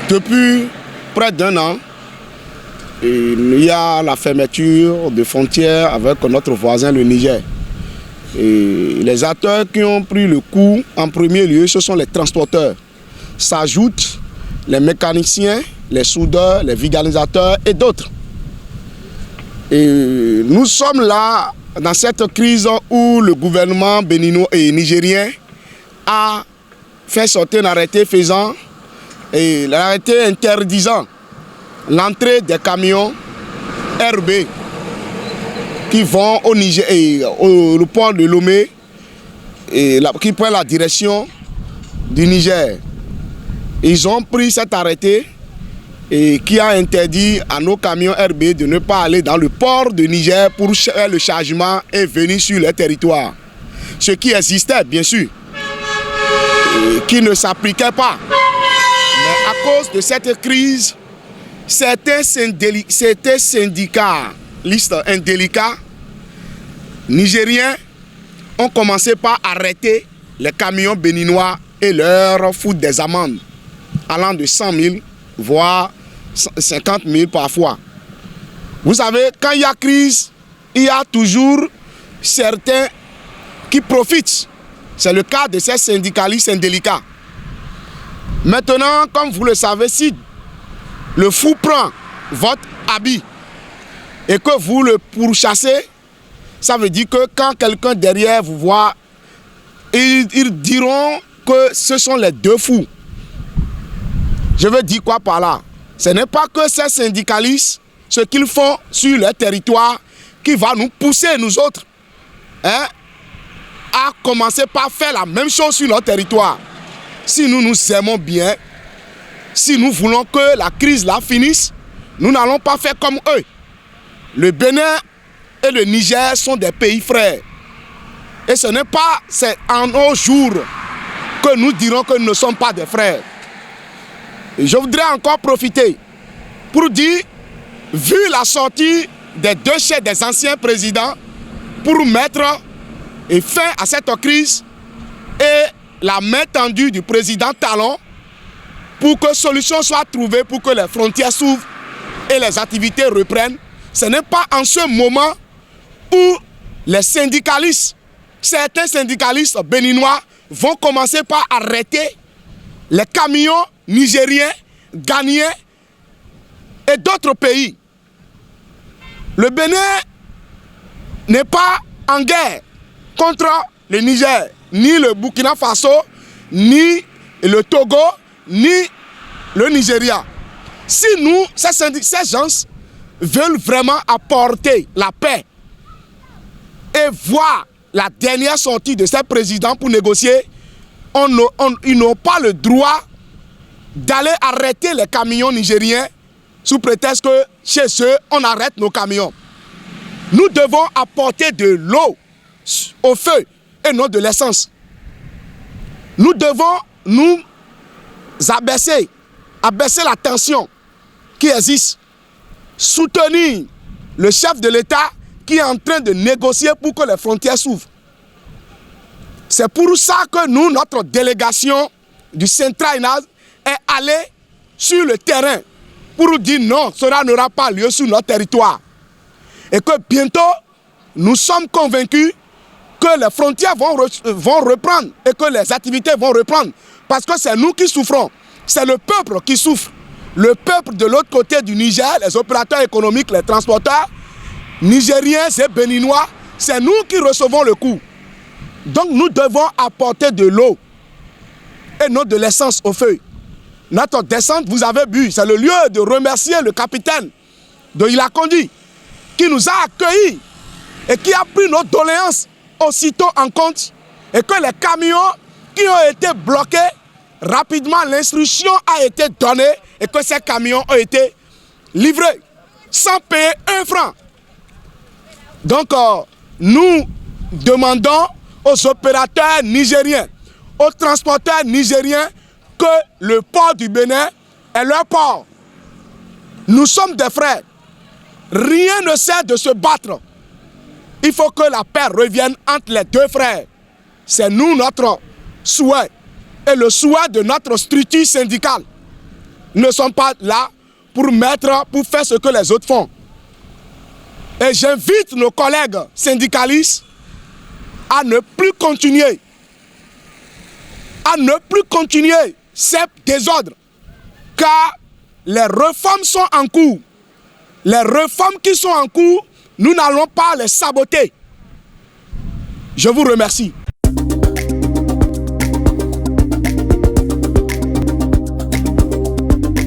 Depuis près d'un an, il y a la fermeture de frontières avec notre voisin le Niger. Et les acteurs qui ont pris le coup en premier lieu, ce sont les transporteurs. S'ajoutent les mécaniciens, les soudeurs, les vulgarisateurs et d'autres. Et nous sommes là dans cette crise où le gouvernement béninois et nigérien a fait sortir un arrêté faisant et l'arrêté interdisant l'entrée des camions RB qui vont au Niger et au port de Lomé et qui prennent la direction du Niger. Ils ont pris cet arrêté et qui a interdit à nos camions RB de ne pas aller dans le port de Niger pour faire le chargement et venir sur le territoire. Ce qui existait, bien sûr, qui ne s'appliquait pas. Mais à cause de cette crise, certains syndicalistes indélicats nigériens ont commencé par arrêter les camions béninois et leur foutre des amendes allant de 100 000 voire 50 000 parfois. Vous savez, quand il y a crise, il y a toujours certains qui profitent. C'est le cas de ces syndicalistes indélicats. Maintenant, comme vous le savez, si le fou prend votre habit et que vous le pourchassez, ça veut dire que quand quelqu'un derrière vous voit, ils diront que ce sont les deux fous. Je veux dire quoi par là? Ce n'est pas que ces syndicalistes, ce qu'ils font sur leur territoire, qui va nous pousser, nous autres, à commencer par faire la même chose sur notre territoire. Si nous nous aimons bien, si nous voulons que la crise là finisse, nous n'allons pas faire comme eux. Le Bénin et le Niger sont des pays frères. Et ce n'est pas en nos jours que nous dirons que nous ne sommes pas des frères. Et je voudrais encore profiter pour dire, vu la sortie des deux chefs des anciens présidents, pour mettre fin à cette crise et la main tendue du président Talon pour que solution soit trouvée pour que les frontières s'ouvrent et les activités reprennent. Ce n'est pas en ce moment où les syndicalistes, certains syndicalistes béninois vont commencer par arrêter les camions nigériens, ghanéens et d'autres pays. Le Bénin n'est pas en guerre contre le Niger, ni le Burkina Faso, ni le Togo, ni le Nigeria. Si nous, ces gens veulent vraiment apporter la paix et voir la dernière sortie de ces présidents pour négocier, ils n'ont pas le droit d'aller arrêter les camions nigériens sous prétexte que chez eux, on arrête nos camions. Nous devons apporter de l'eau au feu et non de l'essence. Nous devons nous abaisser la tension qui existe, soutenir le chef de l'État qui est en train de négocier pour que les frontières s'ouvrent. C'est pour ça que nous, notre délégation du Central-Inaz, est allée sur le terrain pour dire non, cela n'aura pas lieu sur notre territoire. Et que bientôt, nous sommes convaincus que les frontières vont reprendre et que les activités vont reprendre. Parce que c'est nous qui souffrons. C'est le peuple qui souffre. Le peuple de l'autre côté du Niger, les opérateurs économiques, les transporteurs, nigériens et béninois, c'est nous qui recevons le coup. Donc nous devons apporter de l'eau et non de l'essence au feu. Notre descente, vous avez vu, c'est le lieu de remercier le capitaine de Ilakondi qui nous a accueillis et qui a pris nos doléances aussitôt en compte et que les camions qui ont été bloqués, rapidement l'instruction a été donnée et que ces camions ont été livrés sans payer un franc. Donc nous demandons aux opérateurs nigériens, aux transporteurs nigériens que le port du Bénin est leur port. Nous sommes des frères. Rien ne sert de se battre. Il faut que la paix revienne entre les deux frères. C'est nous notre souhait et le souhait de notre structure syndicale. ne sont pas là pour faire ce que les autres font. Et j'invite nos collègues syndicalistes à ne plus continuer ces désordres, car les réformes sont en cours. Les réformes qui sont en cours, nous n'allons pas les saboter. Je vous remercie.